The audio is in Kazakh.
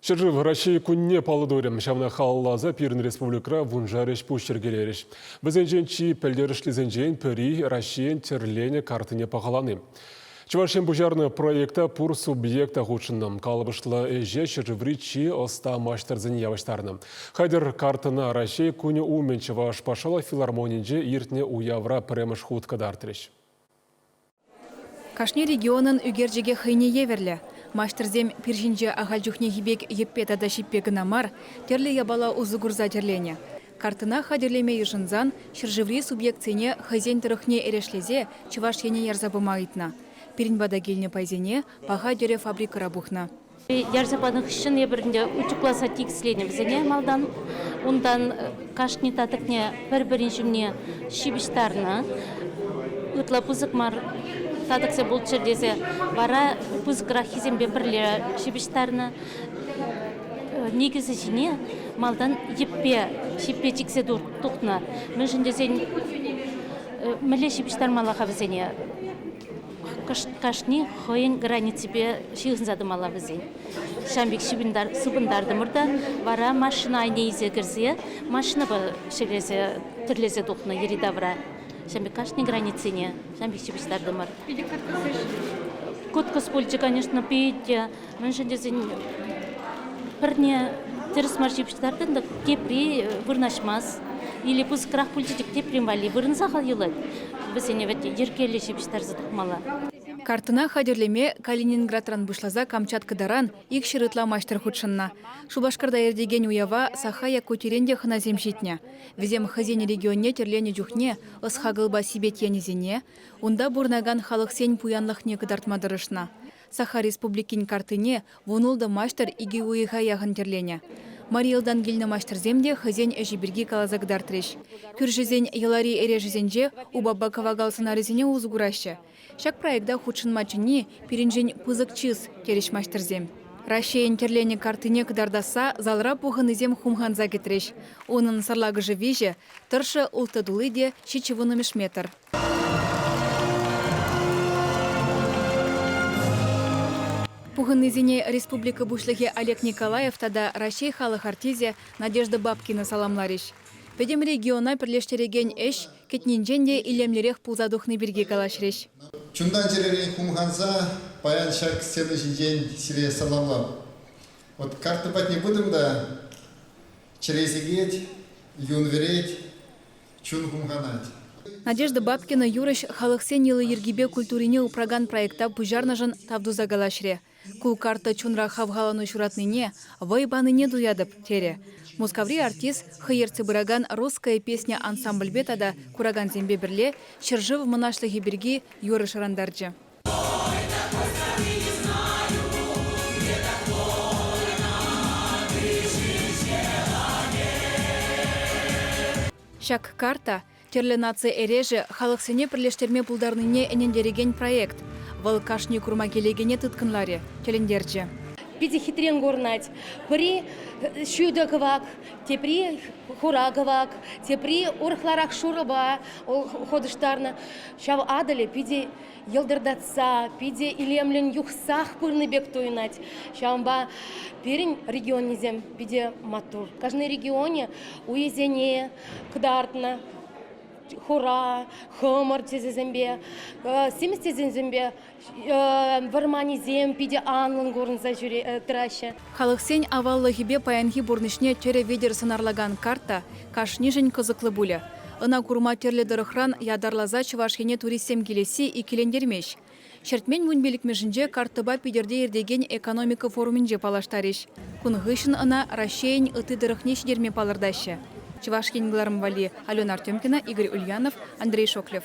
Шыржыв Россия күнне палыдорым, шамна халлаза Пирин республика вунжареш пущергелереш. Бізенжен пәлдерішлізенжен пөри Россиян терлене картыне пағаланы. Чувашен бұжарны проекта пур субъекта ғучынным. Қалыбышлы әже шыржыври чи оста маштарзын яваштарны. Хайдер картына Россия күні умен Чуваш пашала филармонинже иртне уявра премыш худ кадартреш. Кашни регионын үгержеге хыйне еверлі. Маштырзем пиржинже ағалжухне хибек еппетада шиппегіна мар, терлі ябала узыгурза терлене. Картына хадерлеме ешінзан, шыржыври субъектсене хызен тұрықне ерешлезе, чываш ене ярзабыма айтна. Пиринбада келіне пайзене, баға дере фабрика рабухна. Ярзапаның үшін ебірінде учукласа текстлене бізене малдан, ондан кашни татықне бір-біріншімне шибіштарны, ұтла пызық мар тадықсе бұл чердезе бара пызықыра хизембе бірлі шибіштарны негізі жіне малдан шиппе чиксе тұқна. Мен жіндезен мүлі шибіштар малаға бізене кашни хойын границебе шиғынзады мала бізен. Шамбек субындарды мұрда бара машина айне изе кірзе, машина ба шегрезе түрлезе тұқна ерида бара. Шамбек кашни границене, шамбек шибіштарды мар. Котка спольче, конечно, пейте. Мен жіндезен бірне теріс мар шибіштарды да кепри вырнашмас. Или пыз крах пульчетик тепри мали вырнсаға елад. Бізене вәтте еркелі шибіштарды тұқмала. Картына хадерлеме Калининградран бұшлаза Камчаткадаран ик шырытла маштыр худшынна. Шубашкарда ердеген уява сахая көтеренде хына земшетне. Везем хазене регионне терлене жүхне, ысхагылба сибет янезене, унда бурнаган халық сен пуянлықне кыдартмадырышна. Саха республикин картыне вунулда маштыр иги уйға яғын терлене. Мариэлдан келні маштыр земде хазен әжібірге калазагдар треш. Күржізен елари әрежізенже убаба кавагалсын арызене узгурашы. Шак проекта худшын мачыне пиринжен пызык чыз кереш маштыр зем. Россия терлене картыне кыдардаса залра пухынызем хумханза кетреш. Оның сарлагы живеже тұршы ултадулыде шичевынымеш метр. Пухынызене республика бушлығы Олег Николаев тада Россия халық артизе Надежда Бабкина саламлариш. Педем региона перлештереген эш кетнинженде илемлерех пулзадухны бірге калашреш. Чундан жеререн хумханса паян шак следующий день сире саламлам. Вот карты пать не будем, да черезигеть, юнвереть, чун хумханать. Надежда Бабкина юрыш халықсен елы ергебе культурине упраган проекта пужарнажын тавдуза галашре. Кул карта чунра хавгалану шуратныне, вайбаныне дуядып тере. Мускаври артист хыерцы быраган русская песня ансамбль бетада кураган зембе бірле, шыржыв мұнашлығы бірге юры шарандарджы. Шак карта терлі нация эреже халықсене бірлештерме пулдарныне энендереген проект. Вал кашни курма келегене тұткынларе, телендерджі. Пиди хитрен горнать. При шюдаговак, тепри хураговак, тепри урхларак шураба, ходыштарна. Шав адале пиди елдердатса, пиди илемлен юхсах пырны бек туйнать. Шамба перень регион низем пиди матур. Каждый регионе уезене, кдартна. Хура, хомор тезембе, семис тезембе, вармани зем, пиде анлын горн за жюри траща. Халықсен аваллы хибе паянхи бурнышне тере ведер сынарлаган карта кашнижен кызыклы буля. Ына курма терлі дырықран ядарлаза чывашхене туристем келесі и келендермеш. Шертмен мунбелік межінже картыба пидерде ердеген экономика форуминже палаштареш. Кунгышын ына Россиян ыты дырықне шидерме палырдашы. Чувашкин Гларм Вали, Алена Артемкина, Игорь Ульянов, Андрей Шоклев.